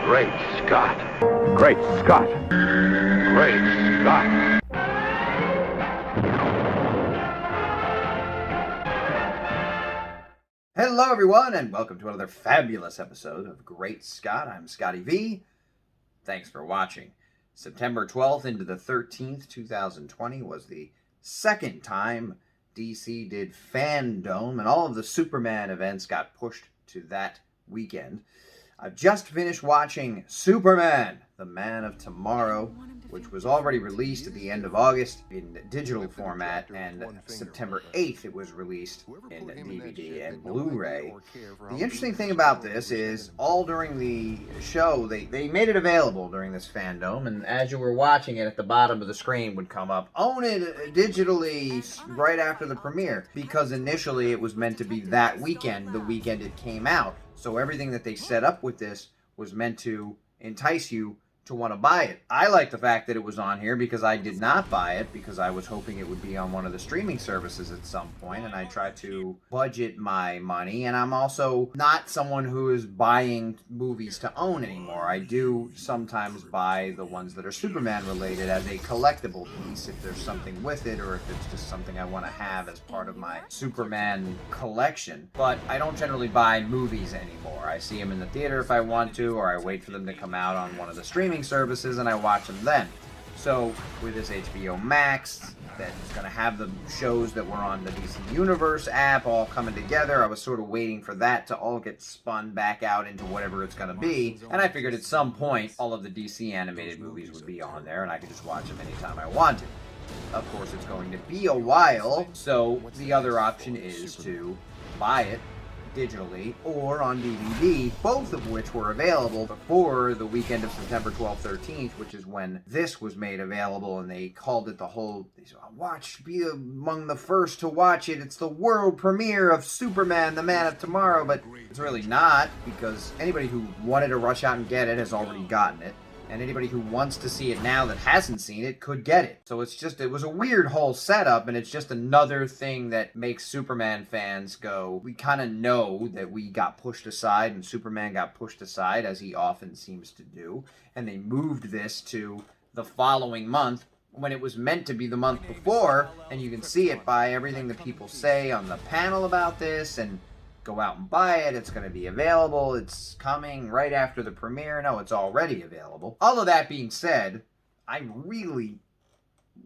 Great Scott. Great Scott. Great Scott. Hello, everyone, and welcome to another fabulous episode of Great Scott. I'm Scotty V. Thanks for watching. September 12th into the 13th, 2020 was the second time DC did Fandom, and all of the Superman events got pushed to that weekend. I've just finished watching Superman, the Man of Tomorrow, which was already released at the end of August in digital format, and September 8th it was released in DVD and Blu-ray. The interesting thing about this is all during the show, they made it available during this Fandom, and as you were watching it, at the bottom of the screen would come up, own it digitally right after the premiere, because initially it was meant to be that weekend, the weekend it came out. So everything that they set up with this was meant to entice you to want to buy it. I like the fact that it was on here because I did not buy it because I was hoping it would be on one of the streaming services at some point, and I try to budget my money, and I'm also not someone who is buying movies to own anymore. I do sometimes buy the ones that are Superman related as a collectible piece if there's something with it, or if it's just something I want to have as part of my Superman collection. But I don't generally buy movies anymore. I see them in the theater if I want to, or I wait for them to come out on one of the streaming services and I watch them then. So with this HBO Max that's going to have the shows that were on the DC Universe app all coming together, I was sort of waiting for that to all get spun back out into whatever it's going to be, and I figured at some point all of the DC animated movies would be on there and I could just watch them anytime I wanted. Of course it's going to be a while, so the other option is to buy it digitally or on DVD, both of which were available before the weekend of September 12th, 13th, which is when this was made available, and they called it the whole, be among the first to watch it. It's the world premiere of Superman, the Man of Tomorrow, but it's really not, because anybody who wanted to rush out and get it has already gotten it. And anybody who wants to see it now that hasn't seen it could get it. So it was a weird whole setup, and it's just another thing that makes Superman fans go, we kind of know that we got pushed aside, and Superman got pushed aside, as he often seems to do, and they moved this to the following month, when it was meant to be the month before, and you can see it by everything that people say on the panel about this, and go out and buy it. It's going to be available. It's coming right after the premiere. No, it's already available. All of that being said, I really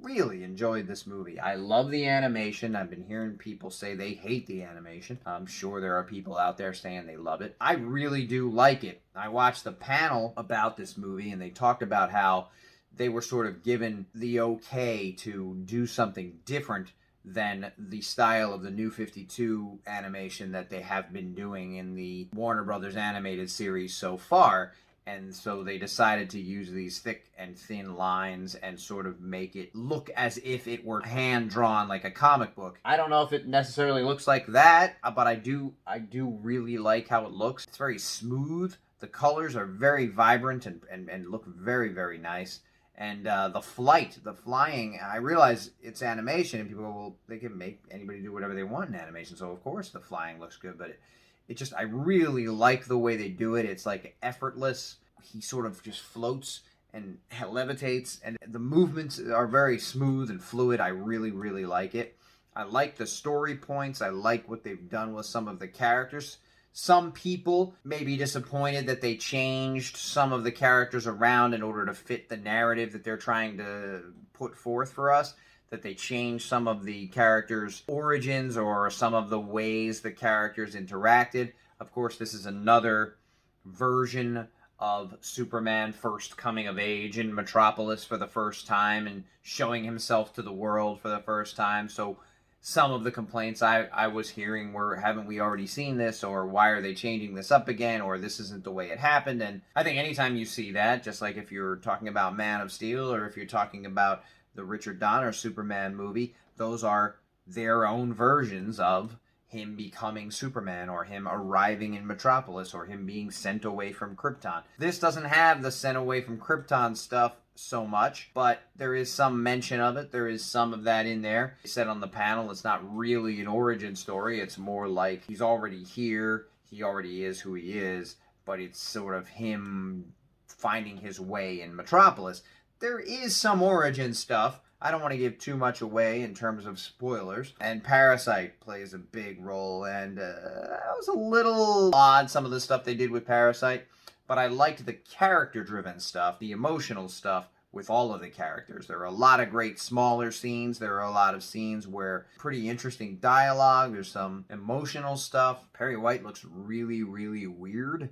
enjoyed this movie. I love the animation. I've been hearing people say they hate the animation. I'm sure there are people out there saying they love it. I really do like it. I watched the panel about this movie, and they talked about how they were sort of given the okay to do something different than the style of the New 52 animation that they have been doing in the Warner Brothers animated series so far. And so they decided to use these thick and thin lines and sort of make it look as if it were hand-drawn like a comic book. I don't know if it necessarily looks like that, but I do really like how it looks. It's very smooth. The colors are very vibrant and look very, very nice. And the flying, I realize it's animation, and people go, well, they can make anybody do whatever they want in animation, so of course the flying looks good, but it just, I really like the way they do it. It's like effortless. He sort of just floats and levitates, and the movements are very smooth and fluid. I really, really like it. I like the story points. I like what they've done with some of the characters. Some people may be disappointed that they changed some of the characters around in order to fit the narrative that they're trying to put forth for us, that they changed some of the characters' origins or some of the ways the characters interacted. Of course, this is another version of Superman first coming of age in Metropolis for the first time and showing himself to the world for the first time, so some of the complaints I was hearing were, haven't we already seen this, or why are they changing this up again, or this isn't the way it happened. And I think anytime you see that, just like if you're talking about Man of Steel, or if you're talking about the Richard Donner Superman movie, those are their own versions of him becoming Superman, or him arriving in Metropolis, or him being sent away from Krypton. This doesn't have the sent away from Krypton stuff so much, but there is some mention of it. There is some of that in there. They said on the panel it's not really an origin story. It's more like he's already here. He already is who he is, but it's sort of him finding his way in Metropolis. There is some origin stuff. I don't want to give too much away in terms of spoilers. And Parasite plays a big role, and that was a little odd, some of the stuff they did with Parasite. But I liked the character-driven stuff, the emotional stuff with all of the characters. There are a lot of great smaller scenes. There are a lot of scenes where pretty interesting dialogue. There's some emotional stuff. Perry White looks really, really weird.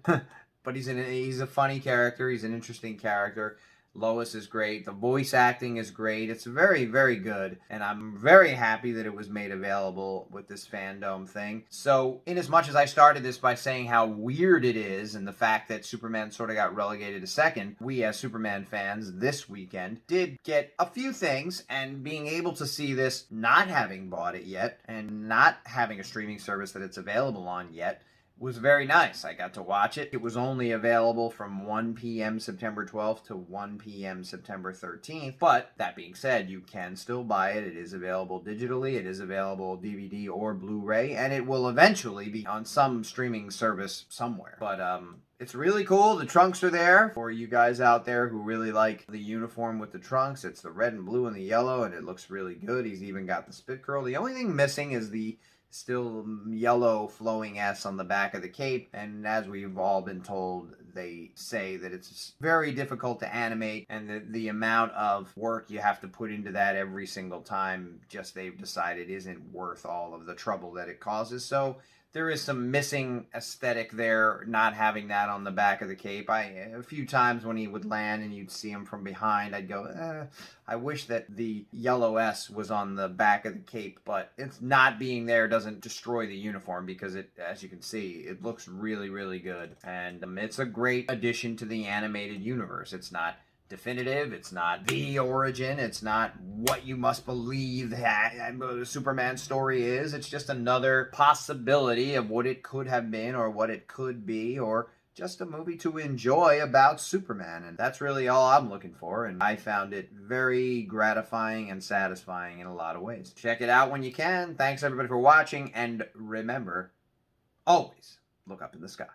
But he's a funny character. He's an interesting character. Lois is great. The voice acting is great. It's very, very good. And I'm very happy that it was made available with this fandom thing. So, in as much as I started this by saying how weird it is and the fact that Superman sort of got relegated to second, we as Superman fans this weekend did get a few things, and being able to see this, not having bought it yet and not having a streaming service that it's available on yet, was very nice. I got to watch it. It was only available from 1 p.m. September 12th to 1 p.m. September 13th. But that being said, you can still buy it. It is available digitally. It is available DVD or Blu-ray, and it will eventually be on some streaming service somewhere. But it's really cool. The trunks are there for you guys out there who really like the uniform with the trunks. It's the red and blue and the yellow, and it looks really good. He's even got the spit curl. The only thing missing is the still yellow flowing S on the back of the cape, and as we've all been told, they say that it's very difficult to animate, and the amount of work you have to put into that every single time, just they've decided isn't worth all of the trouble that it causes. So there is some missing aesthetic there, not having that on the back of the cape. A few times when he would land and you'd see him from behind, I'd go, I wish that the yellow S was on the back of the cape, but it's not being there doesn't destroy the uniform, because it, as you can see, it looks really, really good. And it's a great addition to the animated universe. It's not definitive, it's not the origin, it's not what you must believe that the Superman story is. It's just another possibility of what it could have been, or what it could be, or just a movie to enjoy about Superman. And that's really all I'm looking for, and I found it very gratifying and satisfying in a lot of ways. Check it out when you can. Thanks everybody for watching, and remember, always look up in the sky.